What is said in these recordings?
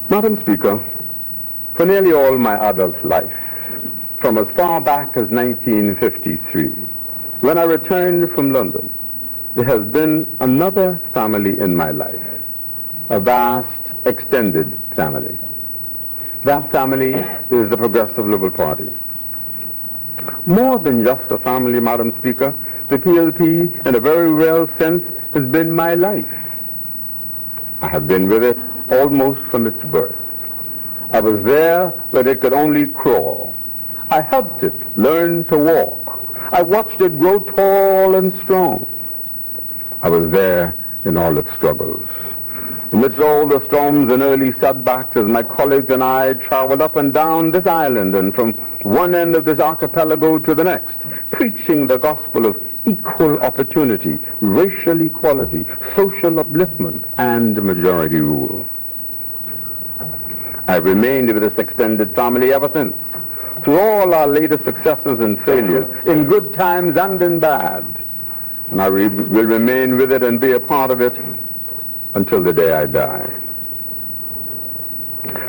Madam Speaker, for nearly all my adult life, from as far back as 1953, when I returned from London, there has been another family in my life, a vast, extended family. That family is the Progressive Liberal Party. More than just a family, Madam Speaker, the PLP, in a very real sense, has been my life. I have been with it almost from its birth. I was there when it could only crawl. I helped it learn to walk. I watched it grow tall and strong. I was there in all its struggles. Amidst all the storms and early setbacks, as my colleagues and I traveled up and down this island and from one end of this archipelago to the next, preaching the gospel of equal opportunity, racial equality, social upliftment, and majority rule. I've remained with this extended family ever since, through all our latest successes and failures, in good times and in bad. And I will remain with it and be a part of it until the day I die.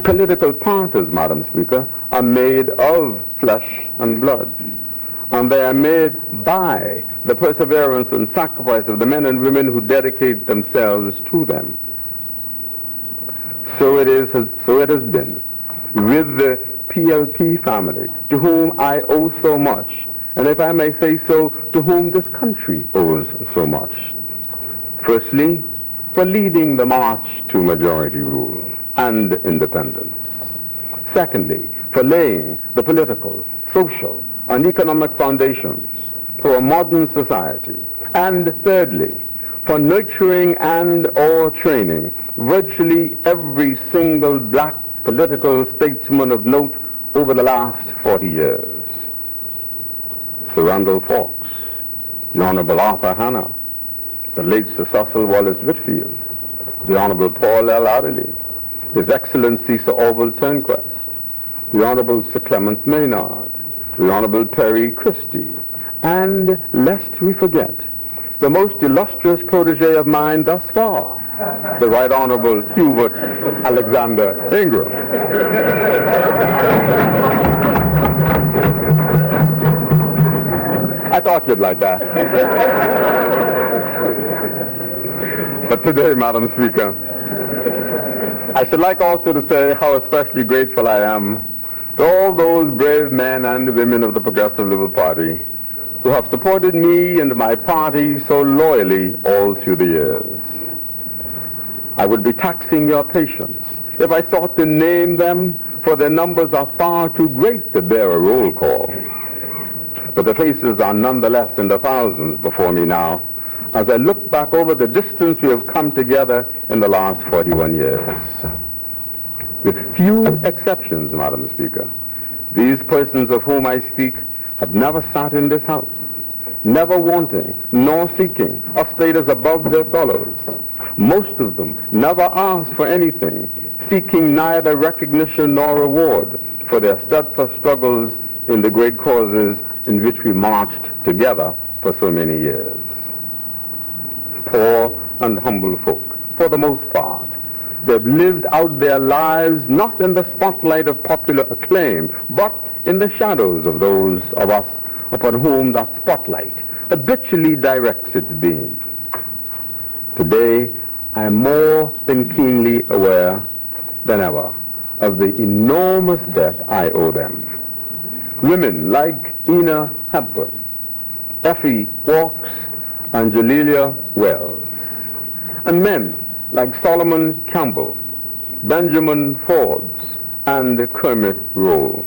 Political parties, Madam Speaker, are made of flesh and blood, and they are made by the perseverance and sacrifice of the men and women who dedicate themselves to them. So it has been with the PLP family, to whom I owe so much, and if I may say so, to whom this country owes so much. Firstly, for leading the march to majority rule and independence. Secondly, for laying the political, social, and economic foundations for a modern society. And thirdly, for nurturing and/or training virtually every single black political statesman of note over the last 40 years. Sir Randolph Fawkes, the Honorable Arthur Hanna, the late Sir Cecil Wallace Whitfield, the Honorable Paul L. Adderley, His Excellency Sir Orville Turnquest, the Honorable Sir Clement Maynard, the Honorable Perry Christie, and lest we forget, the most illustrious protege of mine thus far, the Right Honorable Hubert Alexander Ingram. I thought you'd like that. But today, Madam Speaker, I should like also to say how especially grateful I am to all those brave men and women of the Progressive Liberal Party who have supported me and my party so loyally all through the years. I would be taxing your patience if I sought to name them, for their numbers are far too great to bear a roll call. But the faces are nonetheless in the thousands before me now, as I look back over the distance we have come together in the last 41 years. With few exceptions, Madam Speaker, these persons of whom I speak have never sat in this house, never wanting nor seeking a status above their fellows. Most of them never asked for anything, seeking neither recognition nor reward for their steadfast struggles in the great causes in which we marched together for so many years. Poor and humble folk, for the most part, they've lived out their lives not in the spotlight of popular acclaim, but in the shadows of those of us upon whom that spotlight habitually directs its beam. Today, I am more than keenly aware than ever of the enormous debt I owe them. Women like Ina Hepburn, Effie Hawkes, and Jalila Wells, and men like Solomon Campbell, Benjamin Forbes, and Kermit Rowe,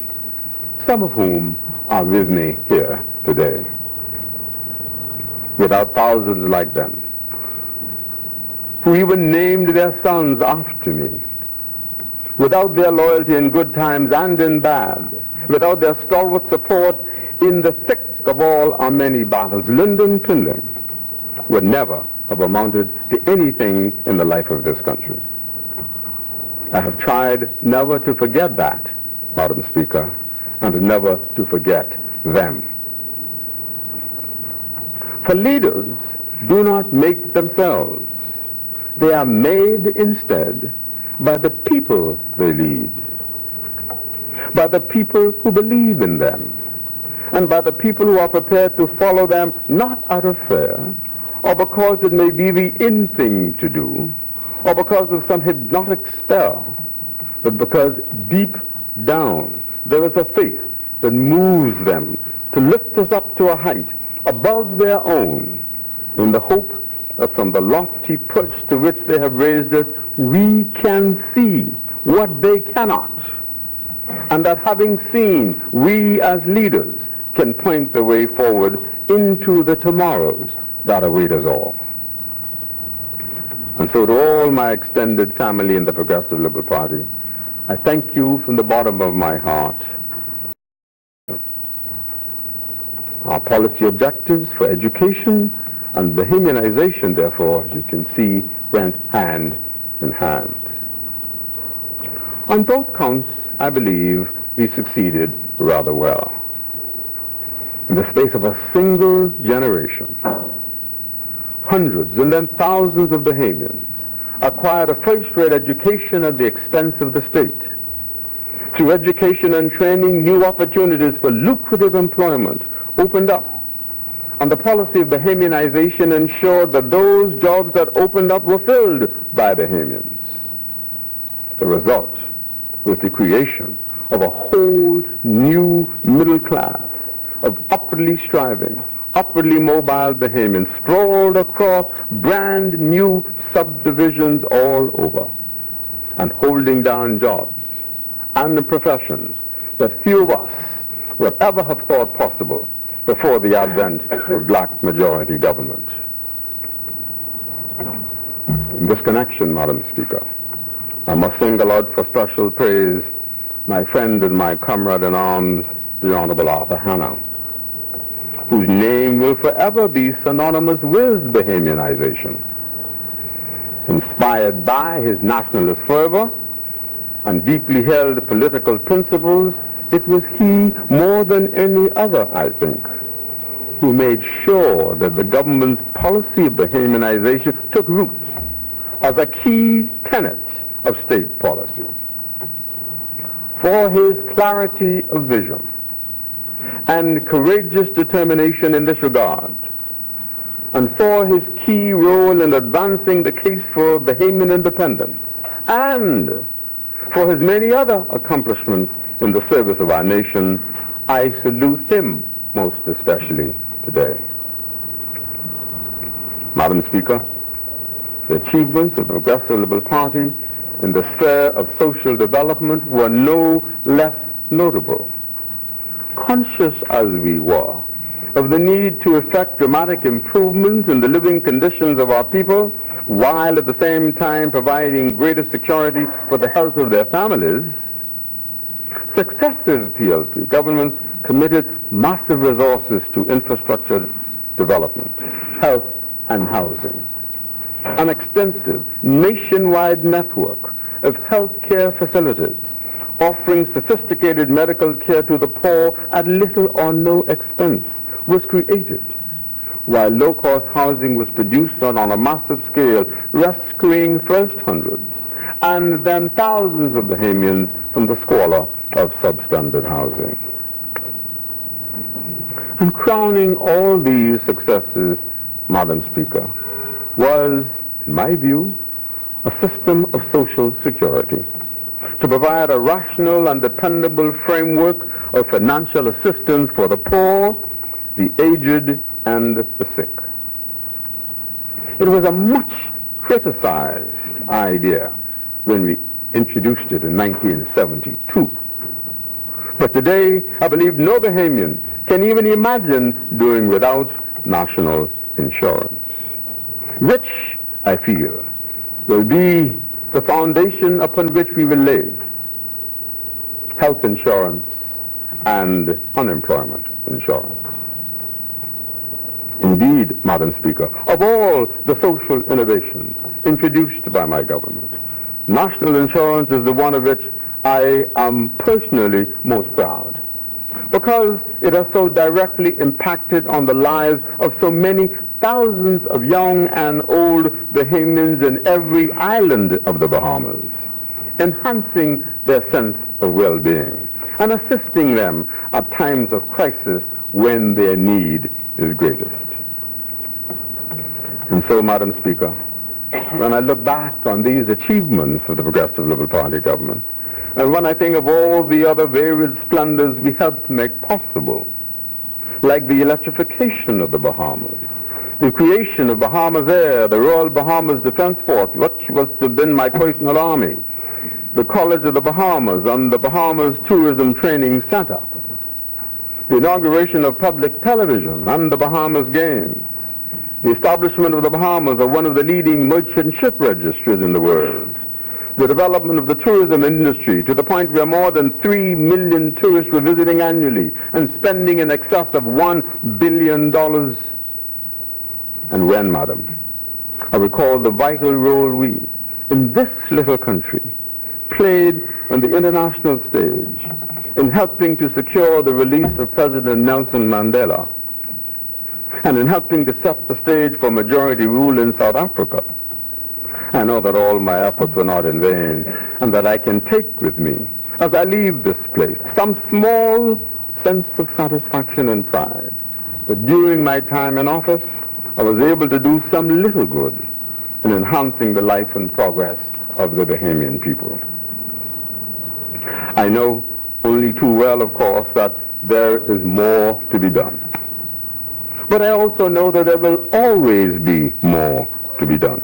some of whom are with me here today. Without thousands like them, who even named their sons after me, without their loyalty in good times and in bad, without their stalwart support in the thick of all our many battles, Lynden Pindling would never have amounted to anything in the life of this country. I have tried never to forget that, Madam Speaker, and never to forget them. For leaders do not make themselves. They are made instead by the people they lead, by the people who believe in them, and by the people who are prepared to follow them not out of fear, or because it may be the in thing to do, or because of some hypnotic spell, but because deep down there is a faith that moves them to lift us up to a height above their own, in the hope that from the lofty perch to which they have raised us, we can see what they cannot, and that having seen, we as leaders can point the way forward into the tomorrows that await us all. And so to all my extended family in the Progressive Liberal Party, I thank you from the bottom of my heart. Our policy objectives for education and Bahamianization, therefore, as you can see, went hand in hand. On both counts, I believe we succeeded rather well. In the space of a single generation, hundreds and then thousands of Bahamians acquired a first-rate education at the expense of the state. Through education and training, new opportunities for lucrative employment opened up, and the policy of Bahamianization ensured that those jobs that opened up were filled by Bahamians. The result was the creation of a whole new middle class of upwardly striving, upwardly mobile Bahamians sprawled across brand new subdivisions all over, and holding down jobs and professions that few of us would ever have thought possible before the advent of black majority government. In this connection, Madam Speaker, I must single out for special praise my friend and my comrade in arms, the Honorable Arthur Hanna, whose name will forever be synonymous with Bahamianization. Inspired by his nationalist fervor and deeply held political principles, it was he, more than any other, I think, who made sure that the government's policy of Bahamianization took root as a key tenet of state policy. For his clarity of vision and courageous determination in this regard, and for his key role in advancing the case for Bahamian independence, and for his many other accomplishments in the service of our nation, I salute him most especially today. Madam Speaker, the achievements of the Progressive Liberal Party in the sphere of social development were no less notable. Conscious as we were of the need to effect dramatic improvements in the living conditions of our people, while at the same time providing greater security for the health of their families, successive PLP governments committed massive resources to infrastructure development, health and housing. An extensive nationwide network of health care facilities offering sophisticated medical care to the poor at little or no expense was created, while low-cost housing was produced on a massive scale, rescuing first hundreds and then thousands of Bahamians from the squalor of substandard housing. And crowning all these successes, Madam Speaker, was, in my view, a system of social security to provide a rational and dependable framework of financial assistance for the poor, the aged, and the sick. It was a much criticized idea when we introduced it in 1972. But today, I believe no Bahamian can even imagine doing without national insurance, which, I feel, will be the foundation upon which we will lay health insurance and unemployment insurance. Indeed, Madam Speaker, of all the social innovations introduced by my government, national insurance is the one of which I am personally most proud, because it has so directly impacted on the lives of so many thousands of young and old Bahamians in every island of the Bahamas, enhancing their sense of well-being, and assisting them at times of crisis when their need is greatest. And so, Madam Speaker, when I look back on these achievements of the Progressive Liberal Party government, and when I think of all the other varied splendors we helped make possible, like the electrification of the Bahamas, the creation of Bahamas-Sir, the Royal Bahamas Defense Force, which was to have been my personal army, the College of the Bahamas and the Bahamas Tourism Training Center, the inauguration of public television and the Bahamas Games, the establishment of the Bahamas as one of the leading merchant ship registries in the world, the development of the tourism industry to the point where more than 3 million tourists were visiting annually and spending in excess of $1 billion. And when, Madam, I recall the vital role we, in this little country, played on the international stage in helping to secure the release of President Nelson Mandela and in helping to set the stage for majority rule in South Africa, I know that all my efforts were not in vain, and that I can take with me, as I leave this place, some small sense of satisfaction and pride that during my time in office, I was able to do some little good in enhancing the life and progress of the Bahamian people. I know only too well, of course, that there is more to be done. But I also know that there will always be more to be done.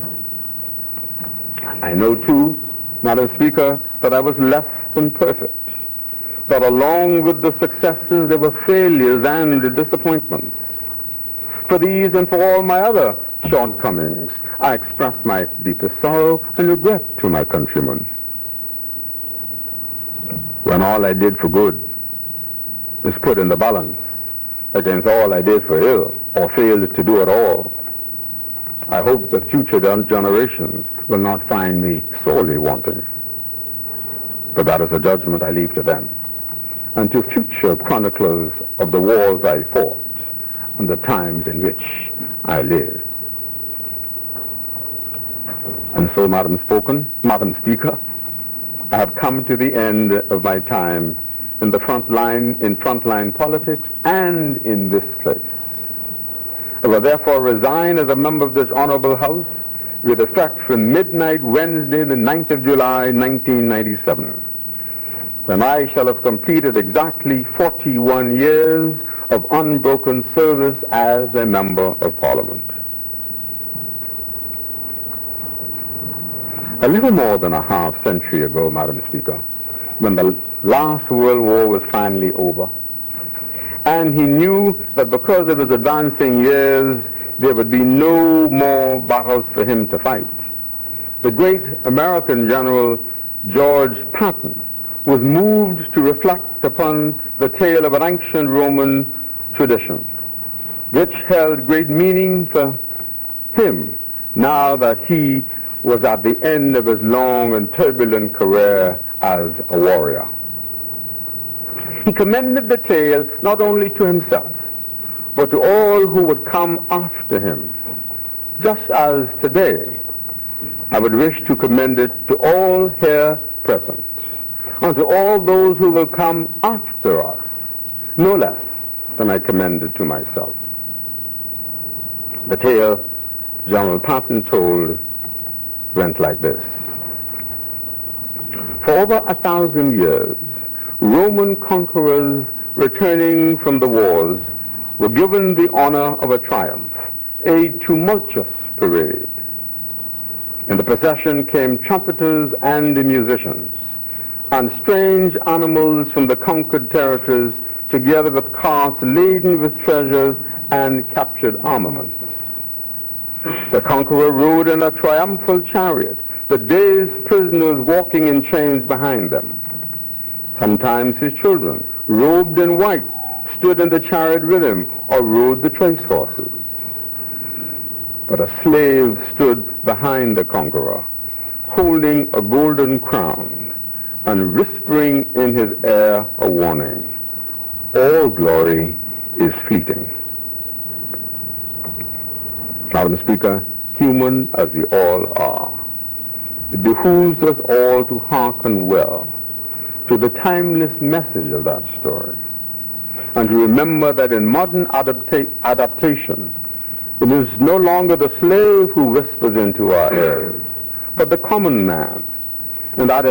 I know, too, Madam Speaker, that I was less than perfect, that along with the successes there were failures and disappointments. For these and for all my other shortcomings, I express my deepest sorrow and regret to my countrymen. When all I did for good is put in the balance against all I did for ill or failed to do at all, I hope that future generations will not find me sorely wanting. But that is a judgment I leave to them and to future chroniclers of the wars I fought and the times in which I lived. And so, Madam Speaker, I have come to the end of my time in frontline politics and in this place. I will therefore resign as a member of this honorable House with effect from midnight Wednesday, the 9th of July, 1997, when I shall have completed exactly 41 years of unbroken service as a member of Parliament. A little more than a half century ago, Madam Speaker, when the last World War was finally over, and he knew that because of his advancing years, there would be no more battles for him to fight, the great American General George Patton was moved to reflect upon the tale of an ancient Roman tradition, which held great meaning for him now that he was at the end of his long and turbulent career as a warrior. He commended the tale not only to himself, but to all who would come after him, just as today I would wish to commend it to all here present, and to all those who will come after us, no less than I commend it to myself. The tale General Patton told went like this. For over 1,000 years, Roman conquerors returning from the wars were given the honor of a triumph, a tumultuous parade. In the procession came trumpeters and musicians, and strange animals from the conquered territories, together with carts laden with treasures and captured armaments. The conqueror rode in a triumphal chariot, the dazed prisoners walking in chains behind them. Sometimes his children, robed in white, stood in the chariot with him or rode the trace horses. But a slave stood behind the conqueror, holding a golden crown and whispering in his ear a warning. All glory is fleeting. Madam Speaker, human as we all are, it behooves us all to hearken well to the timeless message of that story, and to remember that in modern adaptation, it is no longer the slave who whispers into our ears, but the common man, and that